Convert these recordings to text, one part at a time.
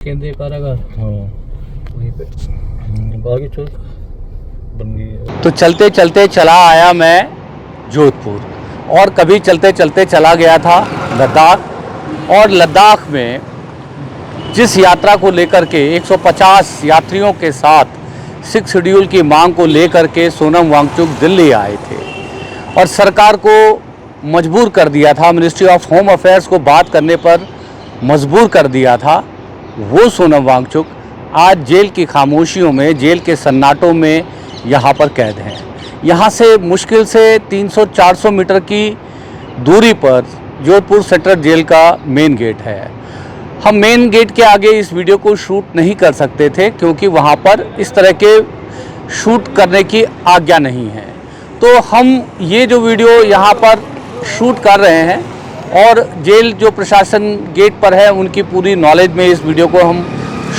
केंद्रीय कारागार वहीं पे बागी चौक बन गई है। तो चलते चलते चला आया मैं जोधपुर और कभी चलते चलते चला गया था लद्दाख। और लद्दाख में जिस यात्रा को लेकर के 150 यात्रियों के साथ 6 शेड्यूल की मांग को लेकर के सोनम वांगचुक दिल्ली आए थे और सरकार को मजबूर कर दिया था, मिनिस्ट्री ऑफ होम अफेयर्स को बात करने पर मजबूर कर दिया था। वो सोनम वांगचुक आज जेल की खामोशियों में, जेल के सन्नाटों में यहाँ पर कैद हैं। यहाँ से मुश्किल से 300-400 मीटर की दूरी पर जोधपुर सेंट्रल जेल का मेन गेट है। हम मेन गेट के आगे इस वीडियो को शूट नहीं कर सकते थे क्योंकि वहाँ पर इस तरह के शूट करने की आज्ञा नहीं है। तो हम ये जो वीडियो यहाँ पर शूट कर रहे हैं और जेल जो प्रशासन गेट पर है उनकी पूरी नॉलेज में इस वीडियो को हम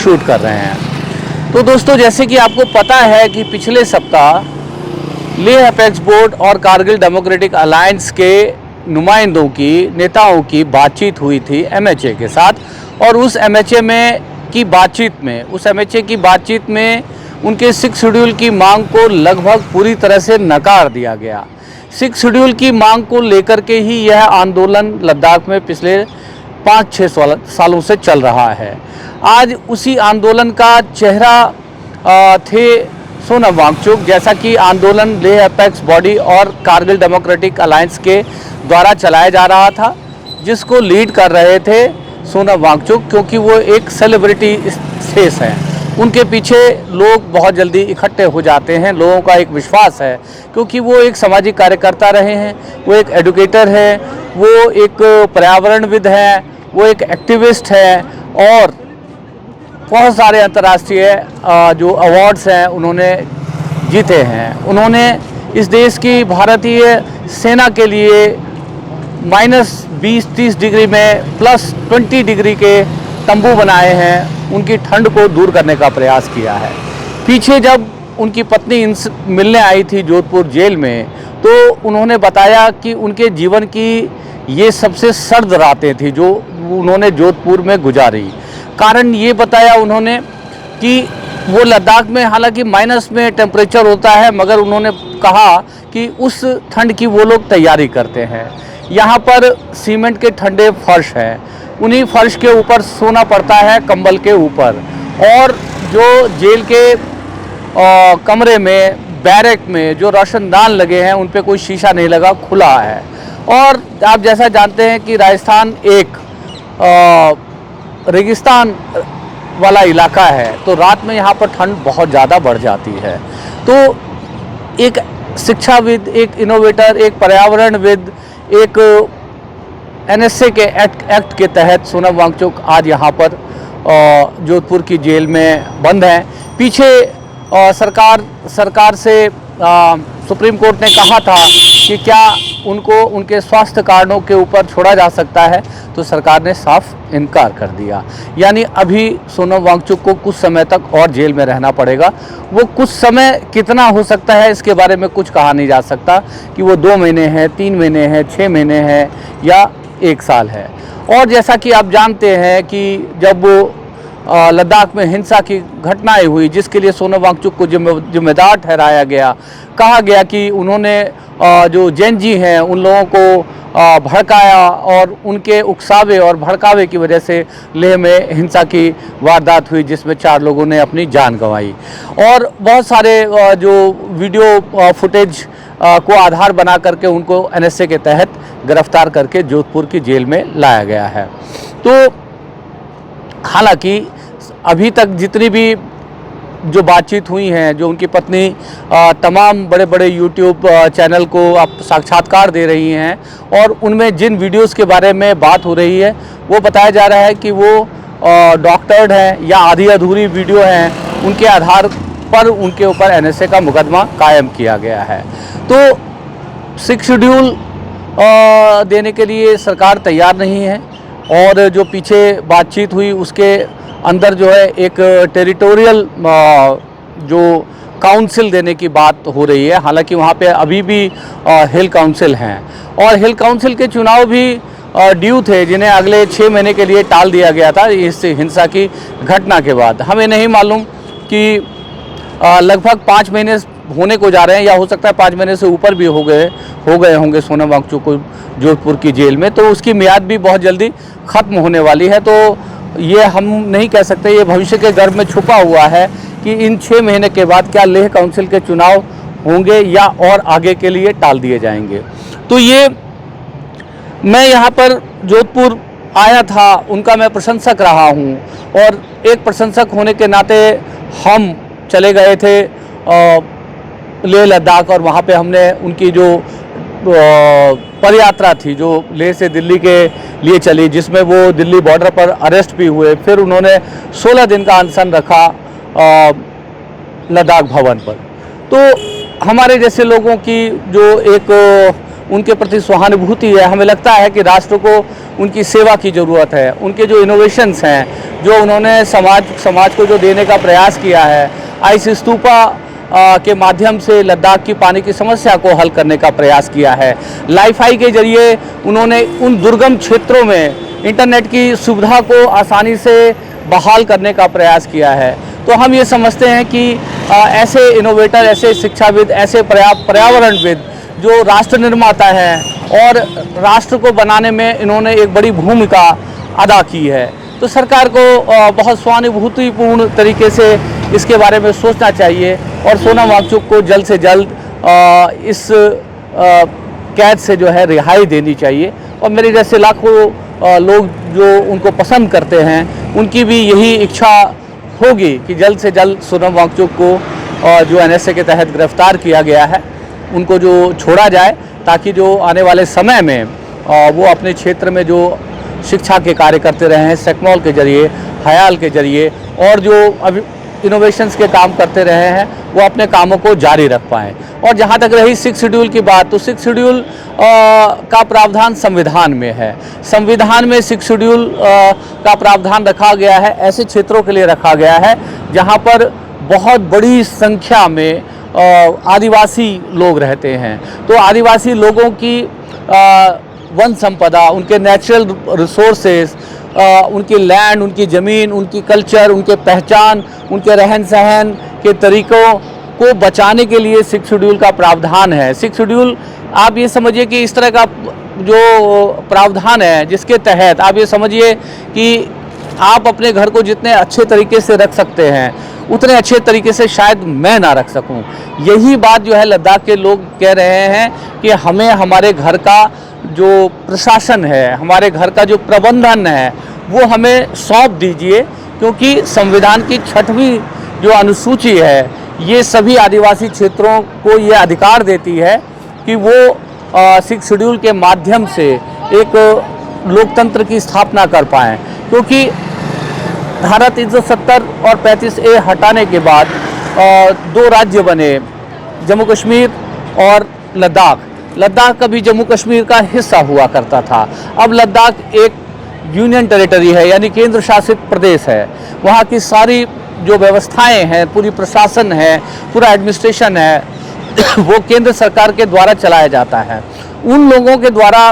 शूट कर रहे हैं। तो दोस्तों, जैसे कि आपको पता है कि पिछले सप्ताह लेह अपेक्स बोर्ड और कारगिल डेमोक्रेटिक अलायंस के नुमाइंदों की, नेताओं की बातचीत हुई थी MHA के साथ। और उस MHA की बातचीत में उनके 6 शेड्यूल की मांग को लगभग पूरी तरह से नकार दिया गया। 6 शेड्यूल की मांग को लेकर के ही यह आंदोलन लद्दाख में पिछले 5-6 सालों से चल रहा है। आज उसी आंदोलन का चेहरा थे सोनम वांगचुक। जैसा कि आंदोलन लेह अपेक्स बॉडी और कारगिल डेमोक्रेटिक अलायंस के द्वारा चलाया जा रहा था, जिसको लीड कर रहे थे सोनम वांगचुक, क्योंकि वो एक सेलिब्रिटी फेस हैं। उनके पीछे लोग बहुत जल्दी इकट्ठे हो जाते हैं, लोगों का एक विश्वास है, क्योंकि वो एक सामाजिक कार्यकर्ता रहे हैं, वो एक एजुकेटर है, वो एक पर्यावरणविद है, वो एक एक्टिविस्ट है और बहुत सारे अंतर्राष्ट्रीय जो अवार्ड्स हैं उन्होंने जीते हैं। उन्होंने इस देश की भारतीय सेना के लिए -20-30 डिग्री में +20 डिग्री के तंबू बनाए हैं, उनकी ठंड को दूर करने का प्रयास किया है। पीछे जब उनकी पत्नी मिलने आई थी जोधपुर जेल में, तो उन्होंने बताया कि उनके जीवन की ये सबसे सर्द रातें थी जो उन्होंने जोधपुर में गुजारी। कारण ये बताया उन्होंने कि वो लद्दाख में हालांकि माइनस में टेम्परेचर होता है, मगर उन्होंने कहा कि उस ठंड की वो लोग तैयारी करते हैं। यहाँ पर सीमेंट के ठंडे फर्श हैं, उन्हीं फर्श के ऊपर सोना पड़ता है, कंबल के ऊपर। और जो जेल के कमरे में, बैरक में जो रोशनदान लगे हैं उन पे कोई शीशा नहीं लगा, खुला है। और आप जैसा जानते हैं कि राजस्थान एक रेगिस्तान वाला इलाका है, तो रात में यहाँ पर ठंड बहुत ज़्यादा बढ़ जाती है। तो एक शिक्षाविद, एक इनोवेटर, एक पर्यावरणविद, एक NSA के एक्ट के तहत सोनम वांगचुक आज यहाँ पर जोधपुर की जेल में बंद हैं। पीछे सरकार से सुप्रीम कोर्ट ने कहा था कि क्या उनको उनके स्वास्थ्य कारणों के ऊपर छोड़ा जा सकता है, तो सरकार ने साफ इनकार कर दिया। यानी अभी सोनम वांगचुक को कुछ समय तक और जेल में रहना पड़ेगा। वो कुछ समय कितना हो सकता है इसके बारे में कुछ कहा नहीं जा सकता कि वो 2 महीने हैं, 3 महीने हैं, 6 महीने हैं या 1 साल है। और जैसा कि आप जानते हैं कि जब लद्दाख में हिंसा की घटनाएं हुई, जिसके लिए सोनम वांगचुक को जिम्मेदार ठहराया गया, कहा गया कि उन्होंने जो जैन जी हैं उन लोगों को भड़काया और उनके उकसावे और भड़कावे की वजह से लेह में हिंसा की वारदात हुई, जिसमें 4 लोगों ने अपनी जान गंवाई। और बहुत सारे जो वीडियो फुटेज को आधार बना करके उनको NSA के तहत गिरफ्तार करके जोधपुर की जेल में लाया गया है। तो हालांकि अभी तक जितनी भी जो बातचीत हुई हैं, जो उनकी पत्नी तमाम बड़े बड़े YouTube चैनल को आप साक्षात्कार दे रही हैं और उनमें जिन वीडियोस के बारे में बात हो रही है वो बताया जा रहा है कि वो डॉक्टर्ड हैं या आधी अधूरी वीडियो हैं, उनके आधार पर उनके ऊपर NSA का मुकदमा कायम किया गया है। तो 6 शेड्यूल देने के लिए सरकार तैयार नहीं है। और जो पीछे बातचीत हुई उसके अंदर जो है एक टेरिटोरियल जो काउंसिल देने की बात हो रही है। हालांकि वहाँ पे अभी भी हिल काउंसिल हैं और हिल काउंसिल के चुनाव भी ड्यू थे, जिन्हें अगले 6 महीने के लिए टाल दिया गया था इस हिंसा की घटना के बाद। हमें नहीं मालूम कि लगभग 5 महीने होने को जा रहे हैं, या हो सकता है 5 महीने से ऊपर भी हो गए होंगे सोनम वांगचुक को जोधपुर की जेल में, तो उसकी मियाद भी बहुत जल्दी ख़त्म होने वाली है। तो ये हम नहीं कह सकते, ये भविष्य के गर्भ में छुपा हुआ है कि इन 6 महीने के बाद क्या लेह काउंसिल के चुनाव होंगे या और आगे के लिए टाल दिए जाएंगे। तो ये मैं यहाँ पर जोधपुर आया था, उनका मैं प्रशंसक रहा हूँ, और एक प्रशंसक होने के नाते हम चले गए थे लेह लद्दाख, और वहाँ पे हमने उनकी जो पदयात्रा थी जो लेह से दिल्ली के लिए चली, जिसमें वो दिल्ली बॉर्डर पर अरेस्ट भी हुए, फिर उन्होंने 16 दिन का अनशन रखा लद्दाख भवन पर। तो हमारे जैसे लोगों की जो एक उनके प्रति सहानुभूति है, हमें लगता है कि राष्ट्र को उनकी सेवा की ज़रूरत है। उनके जो इनोवेशंस हैं, जो उन्होंने समाज को जो देने का प्रयास किया है, आइस स्तूपा के माध्यम से लद्दाख की पानी की समस्या को हल करने का प्रयास किया है। लाइफाई के जरिए उन्होंने उन दुर्गम क्षेत्रों में इंटरनेट की सुविधा को आसानी से बहाल करने का प्रयास किया है। तो हम ये समझते हैं कि ऐसे इनोवेटर, ऐसे शिक्षाविद, ऐसे पर्यावरणविद जो राष्ट्र निर्माता हैं और राष्ट्र को बनाने में इन्होंने एक बड़ी भूमिका अदा की है, तो सरकार को बहुत सहानुभूतिपूर्ण तरीके से इसके बारे में सोचना चाहिए और सोनम वांगचुक को जल्द से जल्द इस कैद से जो है रिहाई देनी चाहिए। और मेरे जैसे लाखों लोग जो उनको पसंद करते हैं, उनकी भी यही इच्छा होगी कि जल्द से जल्द सोनम वांगचुक को जो NSA के तहत गिरफ्तार किया गया है, उनको जो छोड़ा जाए, ताकि जो आने वाले समय में वो अपने क्षेत्र में जो शिक्षा के कार्य करते रहे हैं, सेक्मॉल के जरिए, हयाल के जरिए, और जो अभी इनोवेशंस के काम करते रहे हैं, वो अपने कामों को जारी रख पाएँ। और जहाँ तक रही 6 शेड्यूल की बात, तो 6 शेड्यूल का प्रावधान संविधान में है। संविधान में 6 शेड्यूल का प्रावधान रखा गया है, ऐसे क्षेत्रों के लिए रखा गया है जहाँ पर बहुत बड़ी संख्या में आदिवासी लोग रहते हैं। तो आदिवासी लोगों की वन संपदा, उनके नेचुरल रिसोर्सेज, उनकी लैंड, उनकी ज़मीन, उनकी कल्चर, उनके पहचान, उनके रहन सहन के तरीक़ों को बचाने के लिए 6 शेड्यूल का प्रावधान है। 6 शेड्यूल आप ये समझिए कि इस तरह का जो प्रावधान है, जिसके तहत आप ये समझिए कि आप अपने घर को जितने अच्छे तरीके से रख सकते हैं, उतने अच्छे तरीके से शायद मैं ना रख सकूं। यही बात जो है लद्दाख के लोग कह रहे हैं कि हमें हमारे घर का जो प्रशासन है, हमारे घर का जो प्रबंधन है, वो हमें सौंप दीजिए, क्योंकि संविधान की 6वीं जो अनुसूची है, ये सभी आदिवासी क्षेत्रों को ये अधिकार देती है कि वो 6 शेड्यूल के माध्यम से एक लोकतंत्र की स्थापना कर पाएँ। क्योंकि धारा 370 और 35A हटाने के बाद 2 राज्य बने, जम्मू कश्मीर और लद्दाख। लद्दाख कभी जम्मू कश्मीर का हिस्सा हुआ करता था, अब लद्दाख एक यूनियन टेरिटरी है, यानी केंद्र शासित प्रदेश है। वहाँ की सारी जो व्यवस्थाएं हैं, पूरी प्रशासन है, पूरा एडमिनिस्ट्रेशन है, वो केंद्र सरकार के द्वारा चलाया जाता है। उन लोगों के द्वारा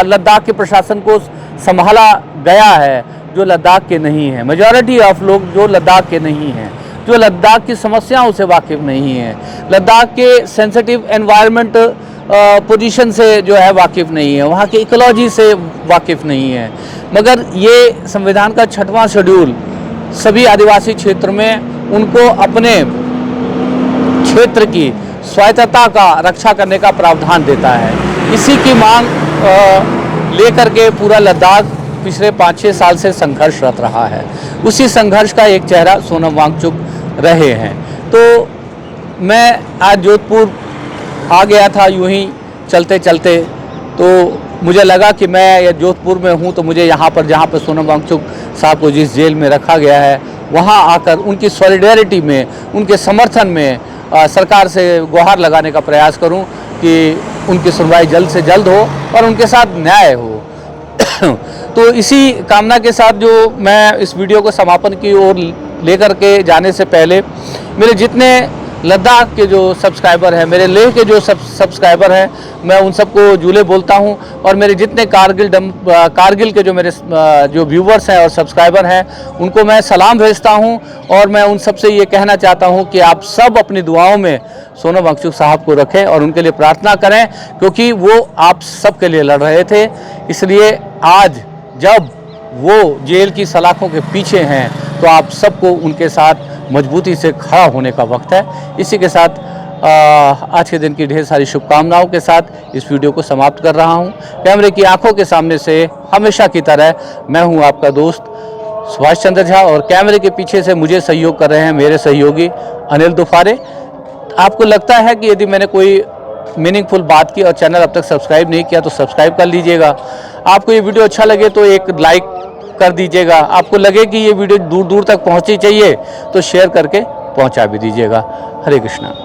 लद्दाख के प्रशासन को संभाला गया है जो लद्दाख के नहीं हैं। मेजॉरिटी ऑफ लोग जो लद्दाख के नहीं हैं, जो लद्दाख की समस्याओं से वाकिफ़ नहीं हैं, लद्दाख के सेंसिटिव एनवायरनमेंट पोजीशन से जो है वाकिफ़ नहीं है, वहाँ की इकोलॉजी से वाकिफ़ नहीं है। मगर ये संविधान का 6वां शेड्यूल सभी आदिवासी क्षेत्र में उनको अपने क्षेत्र की स्वायत्तता का रक्षा करने का प्रावधान देता है। इसी की मांग लेकर के पूरा लद्दाख पिछले 5-6 साल से संघर्षरत रहा है। उसी संघर्ष का एक चेहरा सोनम वांगचुक रहे हैं। तो मैं आज जोधपुर आ गया था यूं ही चलते चलते, तो मुझे लगा कि मैं जोधपुर में हूं, तो मुझे यहाँ पर जहाँ पर सोनम वांगचुक साहब को जिस जेल में रखा गया है, वहाँ आकर उनकी सॉलिडेरिटी में, उनके समर्थन में सरकार से गुहार लगाने का प्रयास करूं कि उनकी सुनवाई जल्द से जल्द हो और उनके साथ न्याय हो। तो इसी कामना के साथ जो मैं इस वीडियो को समापन की ओर लेकर के जाने से पहले मेरे जितने लद्दाख के जो सब्सक्राइबर हैं, मेरे लेह के जो सब्सक्राइबर हैं, मैं उन सबको जूले बोलता हूं। और मेरे जितने कारगिल के जो मेरे जो व्यूवर्स हैं और सब्सक्राइबर हैं, उनको मैं सलाम भेजता हूं। और मैं उन सबसे ये कहना चाहता हूं कि आप सब अपनी दुआओं में सोनम वांगचुक साहब को रखें और उनके लिए प्रार्थना करें, क्योंकि वो आप सब के लिए लड़ रहे थे। इसलिए आज जब वो जेल की सलाखों के पीछे हैं, तो आप सबको उनके साथ मजबूती से खड़ा होने का वक्त है। इसी के साथ आज के दिन की ढेर सारी शुभकामनाओं के साथ इस वीडियो को समाप्त कर रहा हूं। कैमरे की आंखों के सामने से हमेशा की तरह मैं हूं आपका दोस्त सुभाष चंद्र झा, और कैमरे के पीछे से मुझे सहयोग कर रहे हैं मेरे सहयोगी अनिल दुफारे। आपको लगता है कि यदि मैंने कोई मीनिंगफुल बात की और चैनल अब तक सब्सक्राइब नहीं किया तो सब्सक्राइब कर लीजिएगा। आपको ये वीडियो अच्छा लगे तो एक लाइक कर दीजिएगा। आपको लगे कि ये वीडियो दूर दूर तक पहुंचनी चाहिए तो शेयर करके पहुंचा भी दीजिएगा। हरे कृष्णा।